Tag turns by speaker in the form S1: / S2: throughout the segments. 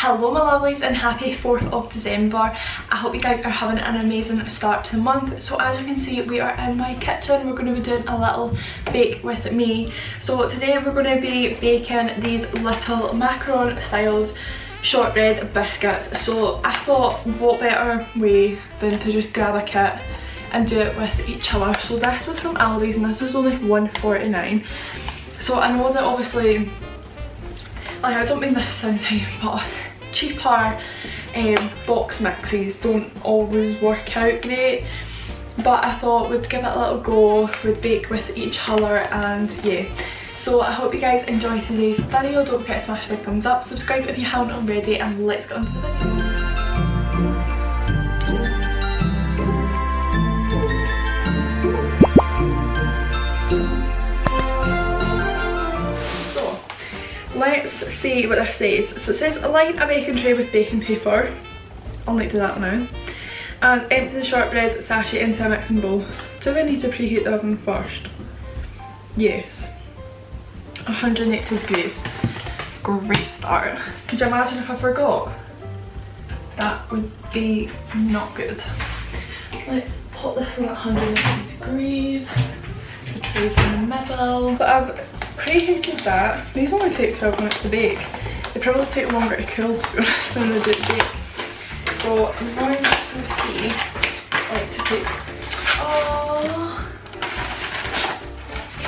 S1: Hello my lovelies and happy 4th of December. I hope you guys are having an amazing start to the month. So as you can see, we are in my kitchen. We're going to be doing a little bake with me. So today we're going to be baking these little macaron styled shortbread biscuits. So I thought what better way than to just grab a kit and do it with each other. So this was from Aldi's and this was only $1.49. So I know that obviously, like, I don't mean this sometime, but cheaper box mixes don't always work out great, but I thought we'd give it a little go, we'd bake with each other, and yeah. So I hope you guys enjoy today's video. Don't forget to smash a big thumbs up, subscribe if you haven't already, and let's get on to the video. Let's see what this says. So it says line a baking tray with baking paper. I'll need to do that now. And empty the shortbread sachet into a mixing bowl. Do we need to preheat the oven first? Yes. 180 degrees. Great start. Could you imagine if I forgot? That would be not good. Let's put this on at 180 degrees. The tray's in the middle. So I've preheated that. These only take 12 minutes to bake. They probably take longer to cool, to be honest, than they do to bake. So I'm going to see. I like to take. Oh,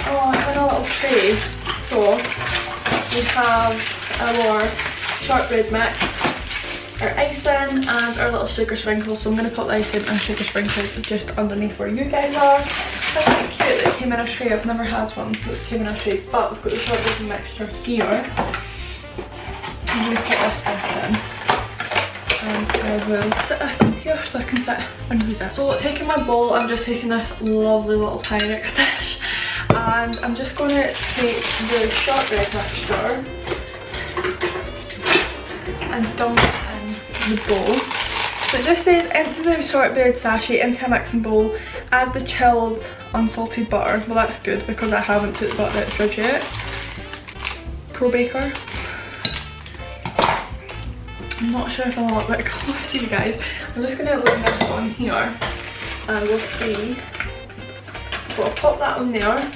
S1: I found a little tray. So we have our shortbread mix, our icing, and our little sugar sprinkles. So I'm going to put the icing and sugar sprinkles just underneath where you guys are. That's quite cute that it came in a tray. I've never had one that came in a tray, but we've got the shortbread mixture here. I'm going to put this back in, and I will sit this up here so I can sit and read it. So taking my bowl, I'm just taking this lovely little Pyrex dish, and I'm just going to take the shortbread mixture and dump it in the bowl. So it just says empty the shortbread sachet into a mixing bowl, add the chilled unsalted butter. Well, that's good because I haven't put the butter out of the fridge yet. Pro baker. I'm not sure if I'm a little bit close to you guys. I'm just going to leave this on here and we'll see. So I'll pop that on there.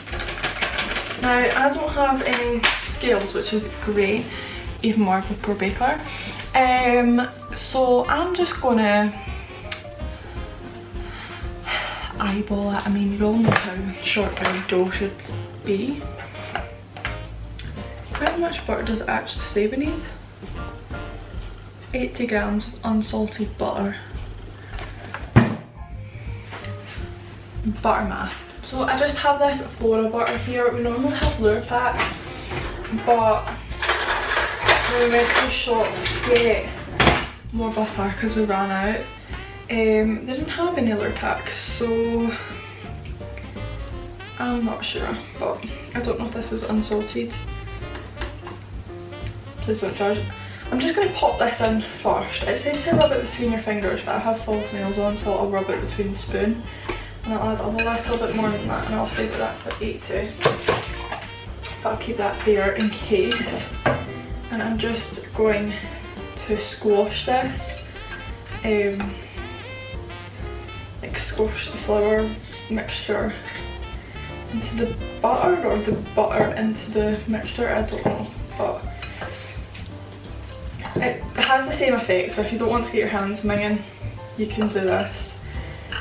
S1: Now I don't have any scales, which is great, even more with Pro Baker. So I'm just gonna eyeball it. I mean, you all know how shortbread dough should be. How much butter does it actually say we need? 80 grams unsalted butter. Butter math. So I just have this Flora butter here. We normally have Lure Pack, but we went to the shops to get more butter because we ran out. They didn't have any Lure Pack, so I'm not sure, but I don't know if this is unsalted. Please don't judge. I'm just going to pop this in first. It says to rub it between your fingers, but I have false nails on, so I'll rub it between the spoon. And I'll add a little bit more than that, and I'll say that that's at 80. But I'll keep that there in case. And I'm just going to squash this. Like squash the flour mixture into the butter, or the butter into the mixture, I don't know. But it has the same effect, so if you don't want to get your hands minging, you can do this.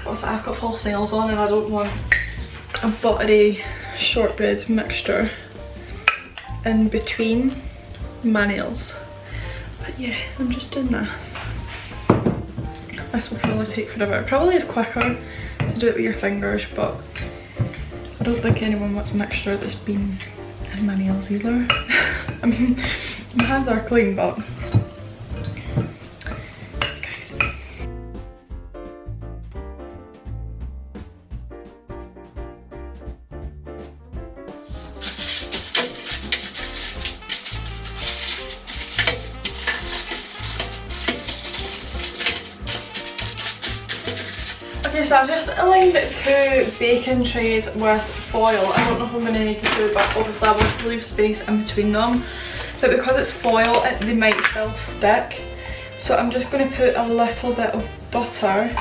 S1: Also, I've got false nails on and I don't want a buttery shortbread mixture in between my nails. But yeah, I'm just doing this. This will probably take forever. It probably is quicker to do it with your fingers, but I don't think anyone wants mixture that's been in my nails either. I mean, my hands are clean, but okay, so I've just aligned 2 baking trays with foil. I don't know if I'm going to need to do, but obviously I want to leave space in between them. But because it's foil, they might still stick. So I'm just going to put a little bit of butter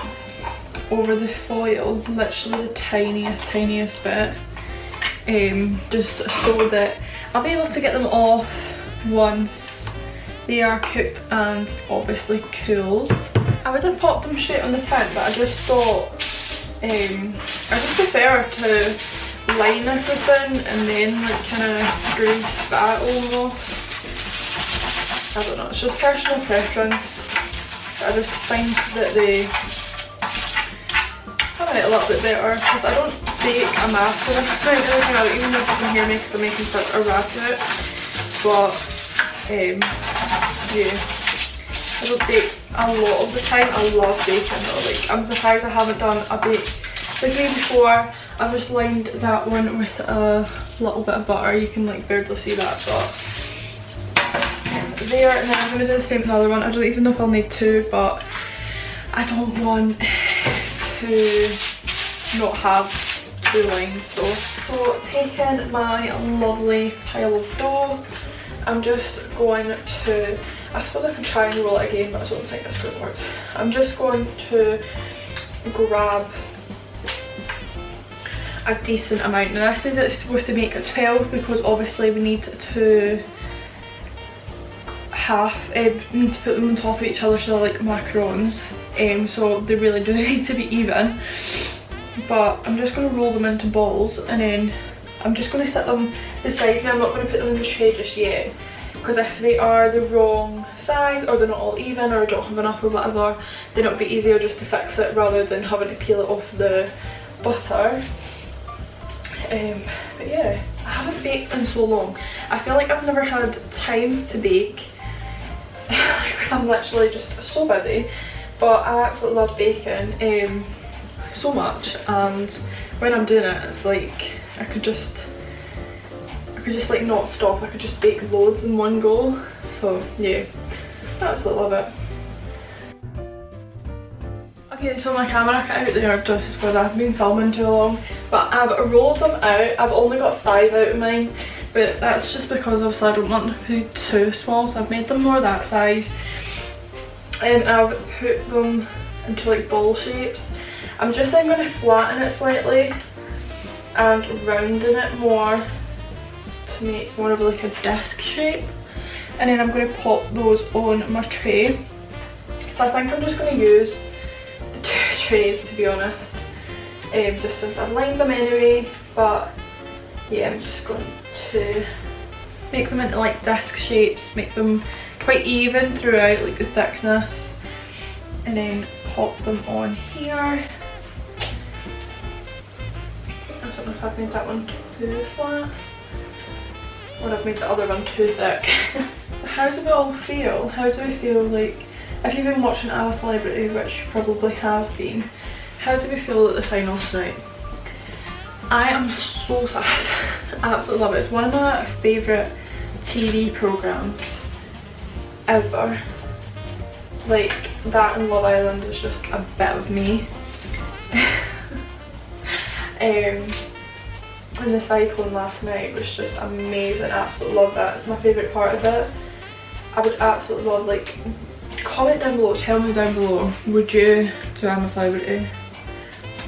S1: over the foil, literally the tiniest bit, just so that I'll be able to get them off once they are cooked and obviously cooled. I would have popped them straight on the tin, but I just thought I just prefer to line everything and then like kind of grease that all off. I don't know, it's just personal preference. I just think that they have it a little bit better because I don't bake a massive amount of anything. I don't even know if you can hear me because I'm making such a racket. But yeah, I don't bake a lot of the time. I love baking though. Like, I'm surprised I haven't done a bake with me before. I've just lined that one with a little bit of butter. You can like barely see that, but there. And then I'm going to do the same with the other one. I don't even know if I'll need two, but I don't want to not have two lines. So taking my lovely pile of dough, I'm just going to, I suppose I could try and roll it again, but I don't think that's going to work. I'm just going to grab a decent amount. Now this says it's supposed to make 12 because obviously we need to need to put them on top of each other so they're like macarons, so they really do need to be even. But I'm just going to roll them into balls and then I'm just going to set them aside. Now I'm not going to put them in the tray just yet because if they are the wrong size or they're not all even or I don't have enough or whatever, then it would be easier just to fix it rather than having to peel it off the butter. But yeah, I haven't baked in so long. I feel like I've never had time to bake because I'm literally just so busy, but I absolutely love baking so much, and when I'm doing it it's like I could just like not stop. I could just bake loads in one go. So yeah, I absolutely love it. Okay, so my camera cut out there just because I've been filming too long, but I've rolled them out. I've only got 5 out of mine, but that's just because obviously I don't want them to be too small, so I've made them more that size. And I've put them into like ball shapes. I'm just then going to flatten it slightly and rounding it more to make more of like a disc shape. And then I'm going to pop those on my tray. So I think I'm just going to use the 2 trays to be honest, just since I've lined them anyway. But yeah, I'm just going to make them into like disc shapes, make them quite even throughout, like the thickness, and then pop them on here. I don't know if I've made that one too flat or I've made the other one too thick. So how do we all feel? How do we feel like, if you've been watching Our Celebrity, which you probably have been, how do we feel at the final tonight? I am so sad. I absolutely love it. It's one of my favourite TV programmes ever. Like, that and Love Island is just a bit of me. And the cycling last night was just amazing. I absolutely love that. It's my favourite part of it. I would absolutely love, like, comment down below, tell me down below, would you do I'm a Celebrity?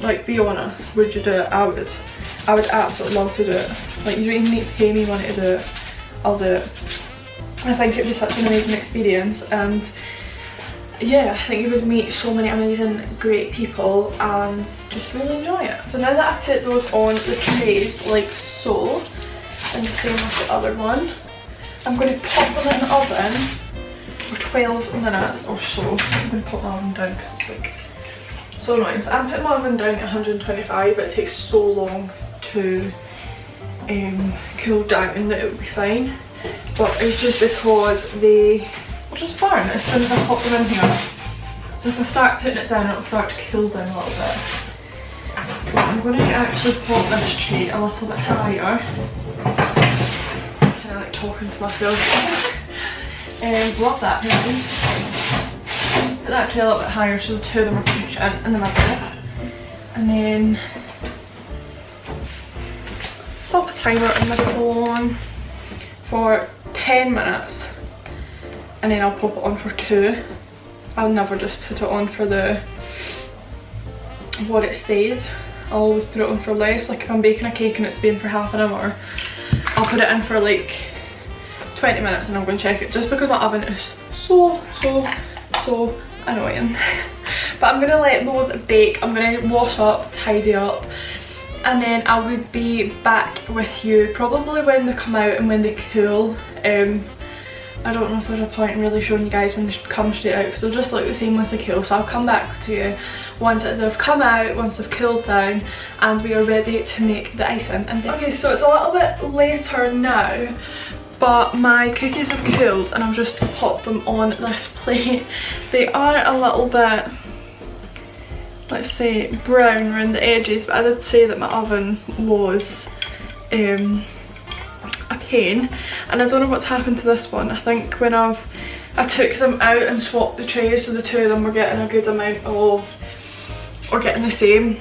S1: Like, be honest, would you do it? I would absolutely love to do it. Like, you don't even need to pay me money to do it. I'll do it. I think it'd be such an amazing experience, and yeah, I think you would meet so many amazing, great people and just really enjoy it. So now that I've put those on the trays like so, and the same with the other one, I'm going to pop them in the oven for 12 minutes or so. I'm going to put my oven down because it's like so annoying. So I'm putting my oven down at 125, but it takes so long to cool down that it would be fine. But it's just because they will just burn as soon as I pop them in here. So if I start putting it down, it'll start to cool down a little bit. So I'm going to actually pop this tray a little bit higher. Kind of like talking to myself. Love that really. Put that tray a little bit higher so the 2 of them are cooking in the middle. And then pop a timer in the middle on for 10 minutes, and then I'll pop it on for 2, I'll never just put it on for the what it says. I'll always put it on for less. Like if I'm baking a cake and it's been for half an hour, I'll put it in for like 20 minutes and I'm going to check it, just because my oven is so annoying. But I'm going to let those bake. I'm going to wash up, tidy up, and then I will be back with you probably when they come out and when they cool. I don't know if there's a point in really showing you guys when they come straight out, because they'll just look the same once they cool. So I'll come back to you once they've come out, once they've cooled down, and we are ready to make the icing. And okay, so it's a little bit later now, but my cookies have cooled and I've just popped them on this plate. They are a little bit, let's say, brown around the edges, but I did say that my oven was a pain, and I don't know what's happened to this one. I think when I took them out and swapped the trays, so the two of them were getting a good amount of, or getting the same,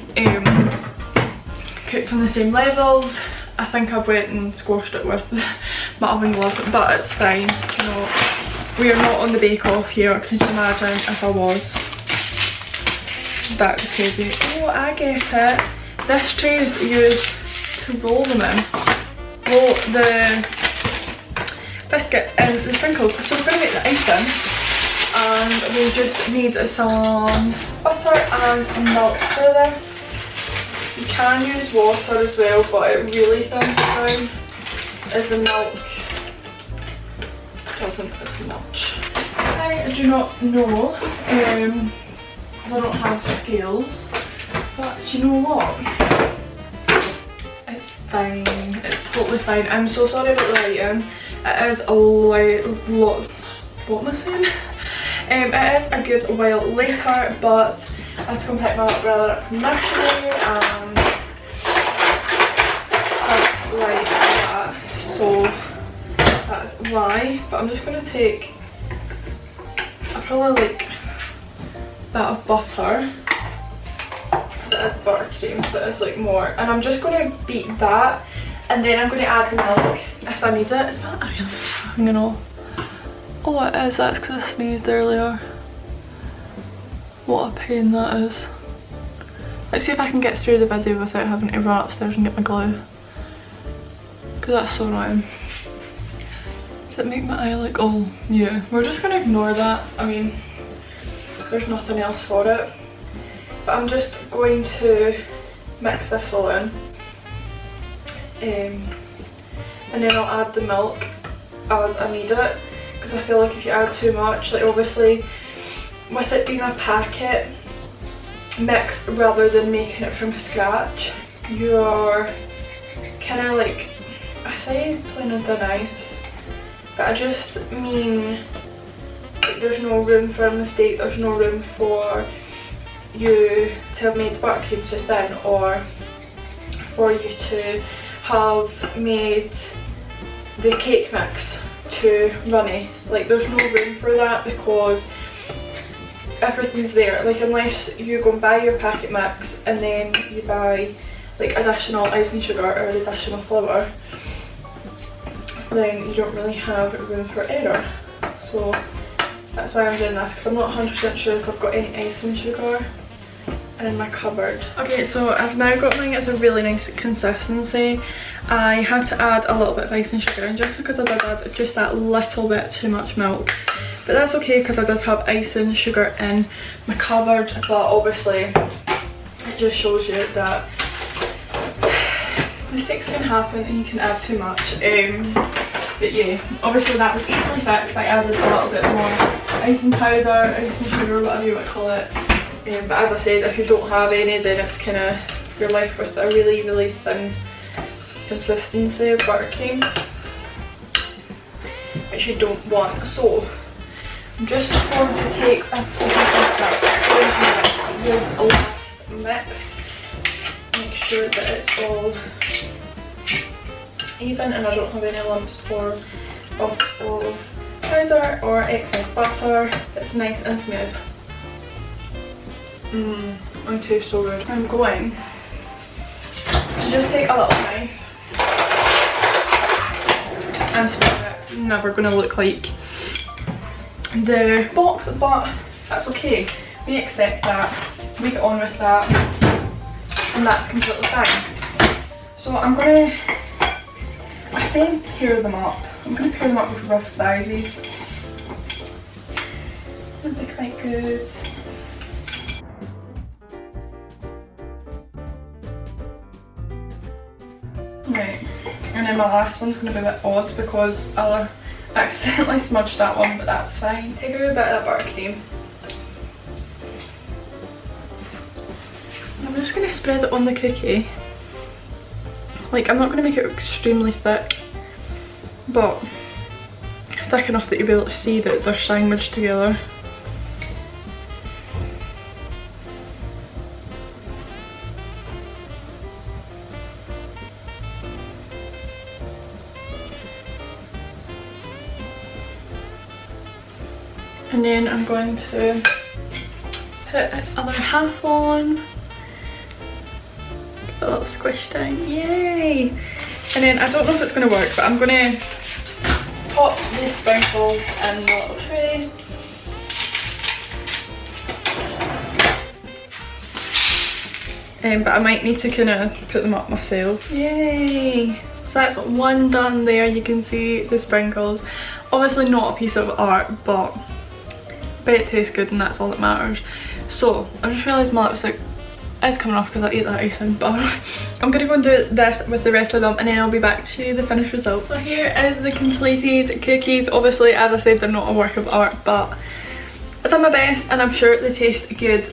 S1: cooked on the same levels. I think I've went and squashed it with my oven glove, but it's fine. You know, we are not on the bake off here. Can you imagine if I was? That would be crazy. Oh, I get it. This tray is used to roll them in. Roll the biscuits and the sprinkles. So we're going to make the icing, and we just need some butter and milk for this. You can use water as well, but it really thins it down, as the milk doesn't as much. I do not know, I don't have scales, but you know what? It's fine, it's totally fine. I'm so sorry about the lighting. It is a lot, what am I saying? It is a good while later, but I had to come pick my brother up from nursery and stuff like that, so that's why. But I'm just going to take, I probably like that of butter, because it is buttercream, so it's like more, and I'm just going to beat that, and then I'm going to add the milk if I need it. Is my iron hanging off? Oh, it is. That's because I sneezed earlier. What a pain that is. Let's see if I can get through the video without having to run upstairs and get my glue, because that's so annoying. Does it make my eye look, oh yeah, we're just going to ignore that. I mean, there's nothing else for it. But I'm just going to mix this all in, and then I'll add the milk as I need it, because I feel like if you add too much, like obviously with it being a packet mix rather than making it from scratch, you're kind of like, I say playing on thin ice, but I just mean like there's no room for a mistake, there's no room for you to have made buttercream too thin, or for you to have made the cake mix too runny. Like there's no room for that, because everything's there. Like unless you go and buy your packet mix and then you buy like additional icing sugar or additional flour, then you don't really have room for error. So that's why I'm doing this, because I'm not 100% sure if I've got any icing sugar in my cupboard. Okay, so I've now got mine. It's a really nice consistency. I had to add a little bit of icing sugar, and just because I did add just that little bit too much milk, but that's okay because I did have icing sugar in my cupboard. But obviously it just shows you that mistakes can happen and you can add too much. But yeah, obviously that was easily fixed. I added a little bit more icing powder, icing sugar, whatever you want to call it. But as I said, if you don't have any, then it's kind of, you're left with a really, really thin consistency of buttercream, which you don't want. So I'm just going to take a last mix, make sure that it's all even and I don't have any lumps or bumps of powder or excess butter. It's nice and smooth. It tastes so good. I'm going to just take a little knife and spread it. Never going to look like the box, but that's okay. We accept that, we get on with that, and that's completely fine. So I'm gonna, I say pair them up. I'm gonna pair them up with rough sizes. Would be quite good. Right, and then my last one's going to be a bit odd because I accidentally smudged that one, but that's fine. Take a bit of that buttercream. I'm just going to spread it on the cookie. Like, I'm not going to make it extremely thick, but thick enough that you'll be able to see that they're sandwiched together. And then I'm going to put this other half on. Give it a little squish down, yay! And then I don't know if it's going to work, but I'm going to pop these sprinkles in the little tray. But I might need to kind of put them up myself. Yay! So that's one done there, you can see the sprinkles. Obviously not a piece of art, but it tastes good and that's all that matters. So I just realised my lipstick is coming off because I ate that icing, but I'm going to go and do this with the rest of them and then I'll be back to the finished result. So here is the completed cookies. Obviously, as I said, they're not a work of art, but I done my best and I'm sure they taste good.